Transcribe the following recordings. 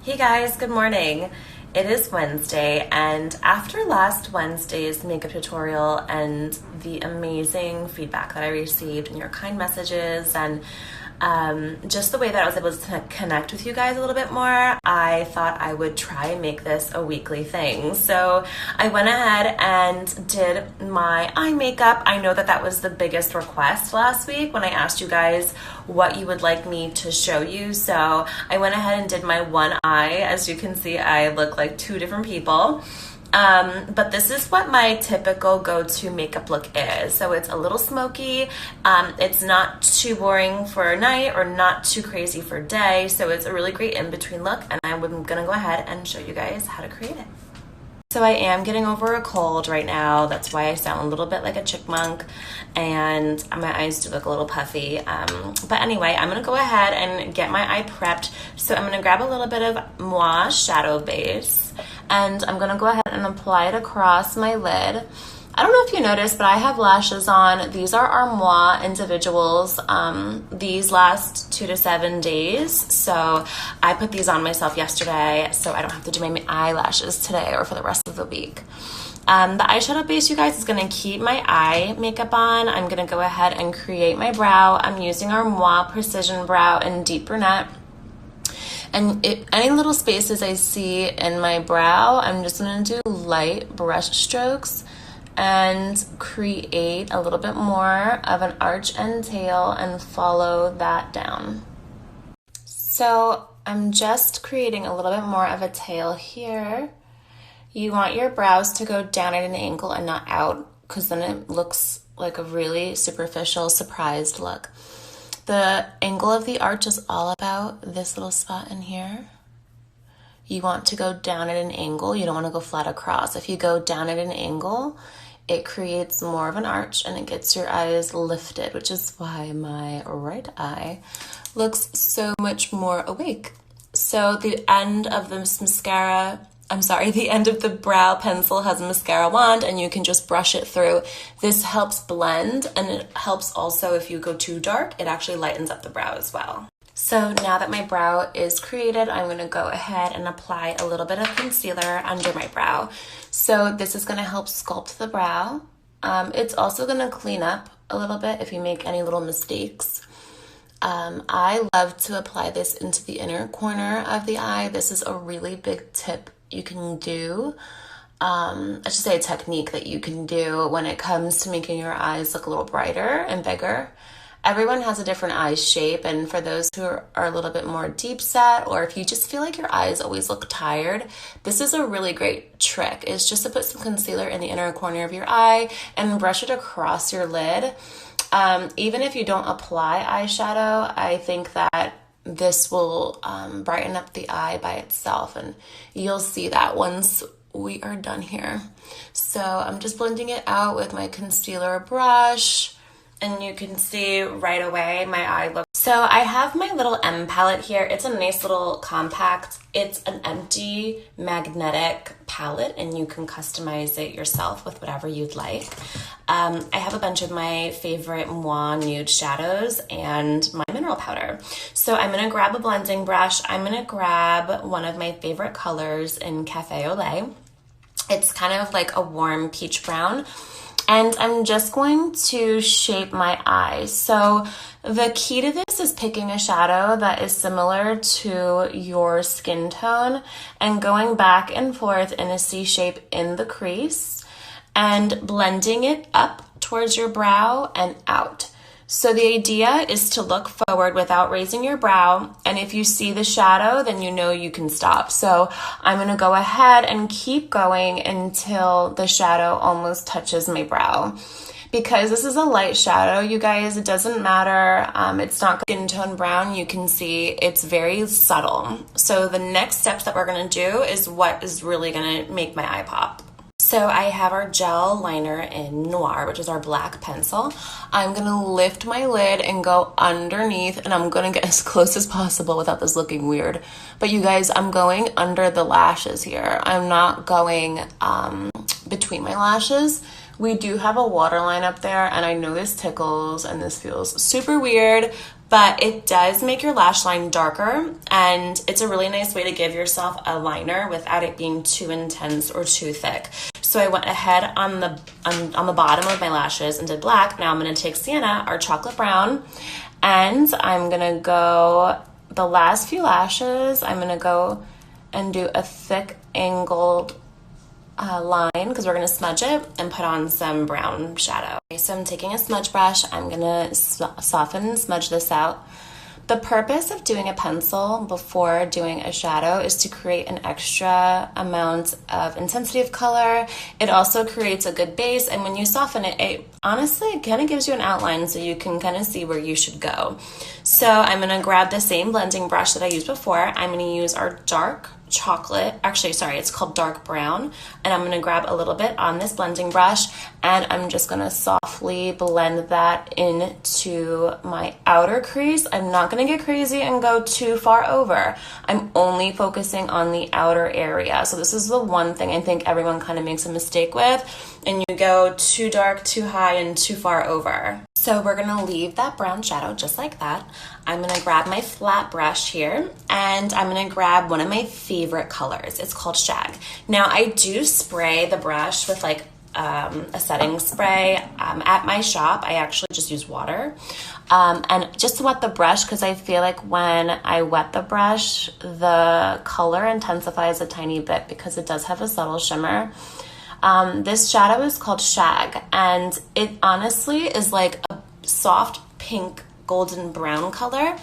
Hey guys, good morning. It is Wednesday, and after last Wednesday's makeup tutorial and the amazing feedback that I received and your kind messages and just the way that I was able to connect with you guys a little bit more, I thought I would try and make this a weekly thing. So I went ahead and did my eye makeup. I know that that was the biggest request last week when I asked you guys what you would like me to show you. So I went ahead and did my one eye. As you can see, I look like two different people. But this is what my typical go-to makeup look is. So it's a little smoky. It's not too boring for night or not too crazy for day. So it's a really great in-between look, and I'm gonna go ahead and show you guys how to create it. So I am getting over a cold right now. That's why I sound a little bit like a chipmunk and my eyes do look a little puffy. But anyway, I'm gonna go ahead and get my eye prepped. So I'm gonna grab a little bit of Moi Shadow Base and I'm gonna go ahead and apply it across my lid. I don't know if you noticed, but I have lashes on. These are our Moi individuals. These last 2 to 7 days. So I put these on myself yesterday so I don't have to do my eyelashes today or for the rest of the week. The eyeshadow base, you guys, is going to keep my eye makeup on. I'm going to go ahead and create my brow. I'm using our Moi Precision Brow in Deep Brunette. And any little spaces I see in my brow, I'm just going to do light brush strokes and create a little bit more of an arch and tail and follow that down. So I'm just creating a little bit more of a tail here. You want your brows to go down at an angle and not out, because then it looks like a really superficial, surprised look. The angle of the arch is all about this little spot in here. You want to go down at an angle. You don't want to go flat across. If you go down at an angle, it creates more of an arch and it gets your eyes lifted, which is why my right eye looks so much more awake. So the end of this the end of the brow pencil has a mascara wand and you can just brush it through. This helps blend, and it helps also if you go too dark, it actually lightens up the brow as well. So now that my brow is created, I'm going to go ahead and apply a little bit of concealer under my brow. So this is going to help sculpt the brow. It's also going to clean up a little bit if you make any little mistakes. I love to apply this into the inner corner of the eye. This is a really big tip you can do. I should say a technique that you can do when it comes to making your eyes look a little brighter and bigger. Everyone has a different eye shape, and for those who are a little bit more deep set, or if you just feel like your eyes always look tired, this is a really great trick, is just to put some concealer in the inner corner of your eye and brush it across your lid. Even if you don't apply eyeshadow, I think that this will brighten up the eye by itself, and you'll see that once we are done here. So I'm just blending it out with my concealer brush. And you can see right away my eye look. So I have my little M palette here. It's a nice little compact. It's an empty magnetic palette and you can customize it yourself with whatever you'd like. I have a bunch of my favorite Moi nude shadows and my mineral powder. So I'm gonna grab a blending brush. I'm gonna grab one of my favorite colors in Cafe au Lait. It's kind of like a warm peach brown. And I'm just going to shape my eyes. So the key to this is picking a shadow that is similar to your skin tone and going back and forth in a C shape in the crease and blending it up towards your brow and out. So the idea is to look forward without raising your brow, and if you see the shadow, then you know you can stop. So I'm going to go ahead and keep going until the shadow almost touches my brow. Because this is a light shadow, you guys, it doesn't matter. It's not skin tone brown. You can see it's very subtle. So the next steps that we're going to do is what is really going to make my eye pop. So I have our gel liner in Noir, which is our black pencil. I'm going to lift my lid and go underneath, and I'm going to get as close as possible without this looking weird. But you guys, I'm going under the lashes here. I'm not going between my lashes. We do have a waterline up there, and I know this tickles and this feels super weird, but it does make your lash line darker, and it's a really nice way to give yourself a liner without it being too intense or too thick. So I went ahead on the bottom of my lashes and did black. Now I'm going to take Sienna, our chocolate brown, and I'm going to go the last few lashes. I'm going to go and do a thick angled line because we're going to smudge it and put on some brown shadow. Okay, so I'm taking a smudge brush. I'm going to soften and smudge this out. The purpose of doing a pencil before doing a shadow is to create an extra amount of intensity of color. It also creates a good base, and when you soften it, it honestly kind of gives you an outline so you can kind of see where you should go. So I'm going to grab the same blending brush that I used before. I'm going to use our dark chocolate, actually sorry, it's called dark brown, and I'm going to grab a little bit on this blending brush, and I'm just going to softly blend that into my outer crease. I'm not going to get crazy and go too far over. I'm only focusing on the outer area. So this is the one thing I think everyone kind of makes a mistake with, and you go too dark, too high, and too far over. So we're going to leave that brown shadow just like that. I'm going to grab my flat brush here, and I'm going to grab one of my favorite colors. It's called Shag. Now I do spray the brush with like a setting spray. At my shop, I actually just use water. And just to wet the brush, because I feel like when I wet the brush, the color intensifies a tiny bit because it does have a subtle shimmer. This shadow is called Shag, and it honestly is like a soft pink golden brown color.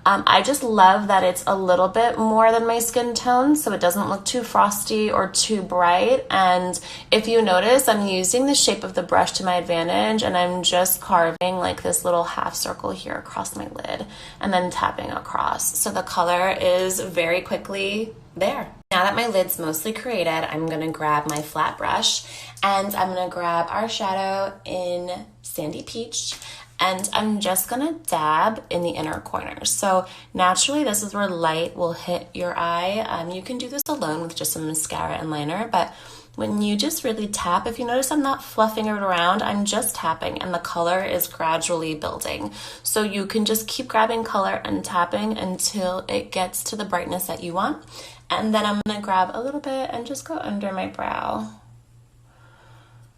I just love that it's a little bit more than my skin tone, so it doesn't look too frosty or too bright. And if you notice, I'm using the shape of the brush to my advantage, and I'm just carving like this little half circle here across my lid and then tapping across. So the color is very quickly there. Now that my lid's mostly created, I'm going to grab my flat brush, and I'm going to grab our shadow in Sandy Peach, and I'm just going to dab in the inner corners. So naturally, this is where light will hit your eye. You can do this alone with just some mascara and liner, but when you just really tap, if you notice I'm not fluffing it around, I'm just tapping, and the color is gradually building. So you can just keep grabbing color and tapping until it gets to the brightness that you want. And then I'm going to grab a little bit and just go under my brow.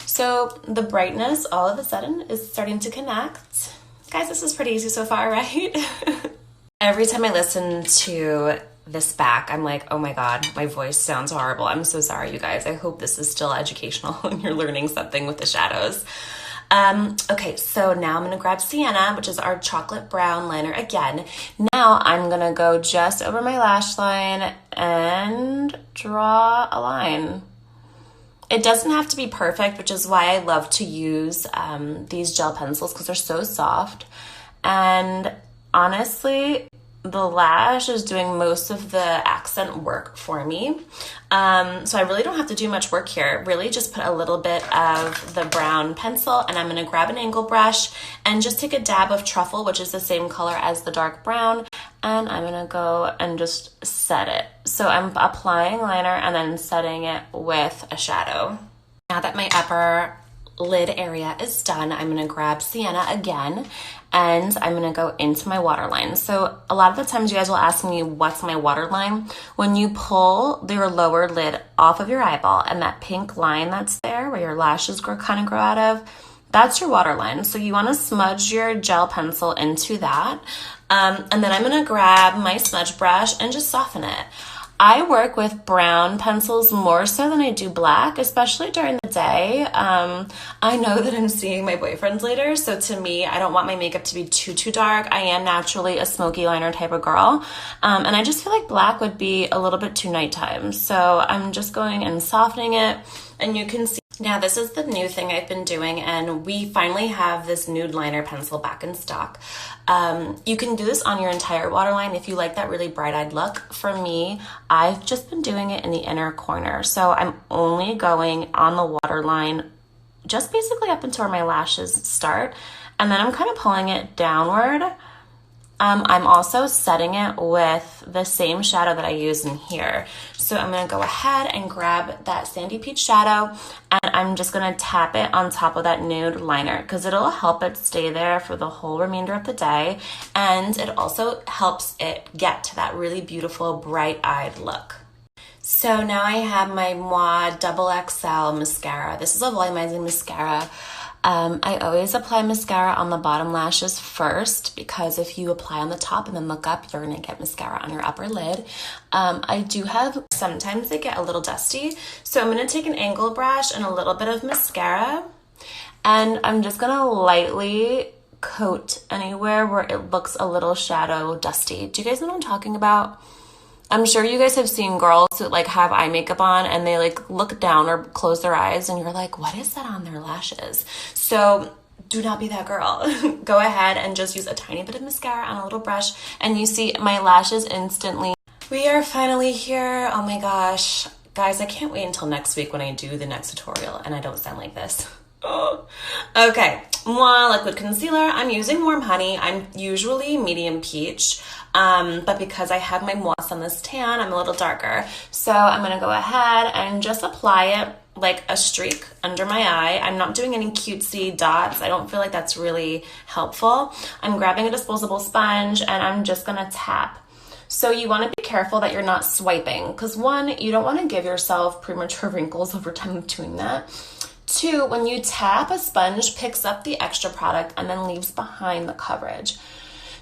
So the brightness all of a sudden is starting to connect. Guys, this is pretty easy so far, right? Every time I listen to this back, I'm like, oh my God, my voice sounds horrible. I'm so sorry, you guys. I hope this is still educational and you're learning something with the shadows. Okay, so now I'm going to grab Sienna, which is our chocolate brown liner again. Now I'm going to go just over my lash line and draw a line. It doesn't have to be perfect, which is why I love to use these gel pencils because they're so soft. And honestly, the lash is doing most of the accent work for me. So I really don't have to do much work here. Really just put a little bit of the brown pencil, and I'm going to grab an angle brush and just take a dab of truffle, which is the same color as the dark brown, and I'm going to go and just set it. So I'm applying liner and then setting it with a shadow. Now that my upper lid area is done, I'm going to grab Sienna again, and I'm going to go into my waterline. So a lot of the times you guys will ask me, what's my waterline? When you pull your lower lid off of your eyeball and that pink line that's there where your lashes kind of grow out of, that's your waterline. So you want to smudge your gel pencil into that. And then I'm going to grab my smudge brush and just soften it. I work with brown pencils more so than I do black, especially during the day. I know that I'm seeing my boyfriend later, so to me, I don't want my makeup to be too dark. I am naturally a smoky liner type of girl, and I just feel like black would be a little bit too nighttime. So I'm just going and softening it, and you can see. Now this is the new thing I've been doing, and we finally have this nude liner pencil back in stock. You can do this on your entire waterline if you like that really bright-eyed look. For me, I've just been doing it in the inner corner. So I'm only going on the waterline just basically up until where my lashes start, and then I'm kind of pulling it downward I'm also setting it with the same shadow that I use in here. So I'm going to go ahead and grab that Sandy Peach shadow, and I'm just going to tap it on top of that nude liner because it'll help it stay there for the whole remainder of the day, and it also helps it get to that really beautiful bright-eyed look. So now I have my Moi Double XL mascara. This is a volumizing mascara. I always apply mascara on the bottom lashes first because if you apply on the top and then look up, you're going to get mascara on your upper lid. I do have, sometimes they get a little dusty, so I'm going to take an angle brush and a little bit of mascara, and I'm just going to lightly coat anywhere where it looks a little shadow dusty. Do you guys know what I'm talking about? I'm sure you guys have seen girls who like have eye makeup on and they like look down or close their eyes and you're like, what is that on their lashes? So do not be that girl. Go ahead and just use a tiny bit of mascara on a little brush and you see my lashes instantly. We are finally here. Oh my gosh. Guys, I can't wait until next week when I do the next tutorial and I don't sound like this. Oh. Okay, Moi liquid concealer. I'm using Warm Honey. I'm usually medium peach, but because I have my moss on this tan, I'm a little darker. So I'm gonna go ahead and just apply it like a streak under my eye. I'm not doing any cutesy dots. I don't feel like that's really helpful. I'm grabbing a disposable sponge and I'm just gonna tap. So you want to be careful that you're not swiping because one, you don't want to give yourself premature wrinkles over time of doing that. Two, when you tap, a sponge picks up the extra product and then leaves behind the coverage.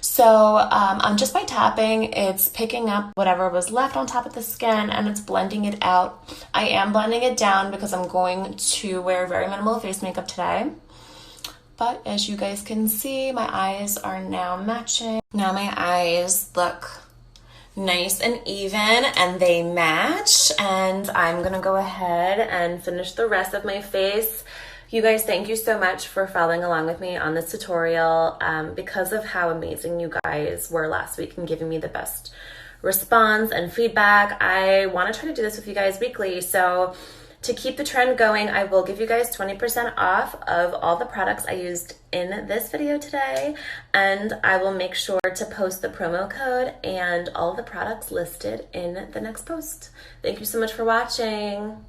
So just by tapping, it's picking up whatever was left on top of the skin and it's blending it out. I am blending it down because I'm going to wear very minimal face makeup today. But as you guys can see, my eyes are now matching. Now my eyes look nice and even and they match, and I'm gonna go ahead and finish the rest of my face. You guys, thank you so much for following along with me on this tutorial. Because of how amazing you guys were last week and giving me the best response and feedback, I want to try to do this with you guys weekly. So to keep the trend going, I will give you guys 20% off of all the products I used in this video today, and I will make sure to post the promo code and all the products listed in the next post. Thank you so much for watching.